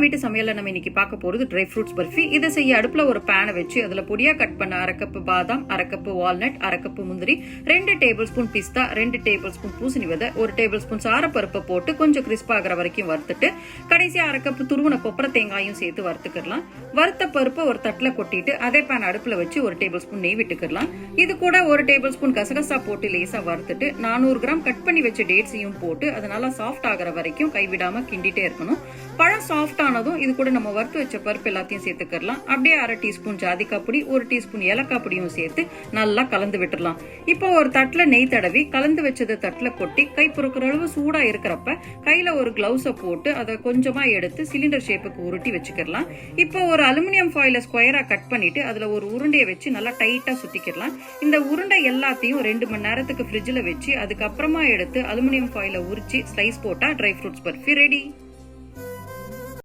வீட்டு சமையல்ல நம்ம இன்னைக்கு பார்க்க போறது ட்ரை ஃப்ரூட்ஸ் பர்ஃபி. இதை செய்ய அடுப்புல ஒரு பேனை வச்சு அதுல பொடியா கட் பண்ண 1/2 கப் பாதாம், 1/2 கப் வால்நட், 1/2 கப் முந்திரி, 2 டேபிள் ஸ்பூன் பிஸ்தா, 2 டேபிள் ஸ்பூன் பூசணி விதை, 1 டேபிள் ஸ்பூன் சாரப்பருப்பை போட்டு கொஞ்சம் கிறிஸ்ப் ஆகிற வரைக்கும் வறுத்துட்டு கடைசி 1/2 கப் துருவன கொப்பரை தேங்காயும் சேர்த்து வறுத்துக்கலாம். வறுத்த பருப்பை ஒரு தட்டுல கொட்டிட்டு அதே பேன் அடுப்புல வச்சு 1 டேபிள் ஸ்பூன் நெய் விட்டுக்கலாம். இது கூட 1 டேபிள் ஸ்பூன் கசகசா போட்டு லேசா வறுத்துட்டு 400 கிராம் கட் பண்ணி வச்ச டேட்ஸையும் போட்டு அது நல்லா சாஃப்ட் ஆகிற வரைக்கும் கைவிடாம கிண்டிட்டே இருக்கணும். பழம் சாஃப்ட் ஆனதும் இது கூட நம்ம வறுத்து வச்ச பருப்பு எல்லாத்தையும் சேர்த்துக்கலாம். அப்படியே 1/2 டீஸ்பூன் ஜாதிக்காய் பொடி, 1 டீஸ்பூன் ஏலக்காய் பொடியும் சேர்த்து நல்லா கலந்து விட்டுறலாம். இப்போ ஒரு தட்டுல நெய் தடவி கலந்து வச்சது தட்டுல கொட்டி கை பொறுக்கிற அளவு சூடா இருக்கிறப்ப கையில ஒரு கிளவுஸ போட்டு அதை கொஞ்சமா எடுத்து சிலிண்டர் ஷேப்புக்கு உருட்டி வச்சுக்கலாம். இப்போ ஒரு அலுமினியம் ஃபாயில ஸ்கொயரா கட் பண்ணிட்டு அதுல ஒரு உருண்டையை வச்சு நல்லா டைட்டா சுத்திக்கலாம். இந்த உருண்டை எல்லாத்தையும் 2 மணி நேரத்துக்கு ஃப்ரிட்ஜ்ல வச்சு அதுக்கப்புறமா எடுத்து அலுமினியம் ஃபாயில உரிச்சு ஸ்லைஸ் போட்டா ட்ரை ஃப்ரூட்ஸ் பர்ஃபி ரெடி.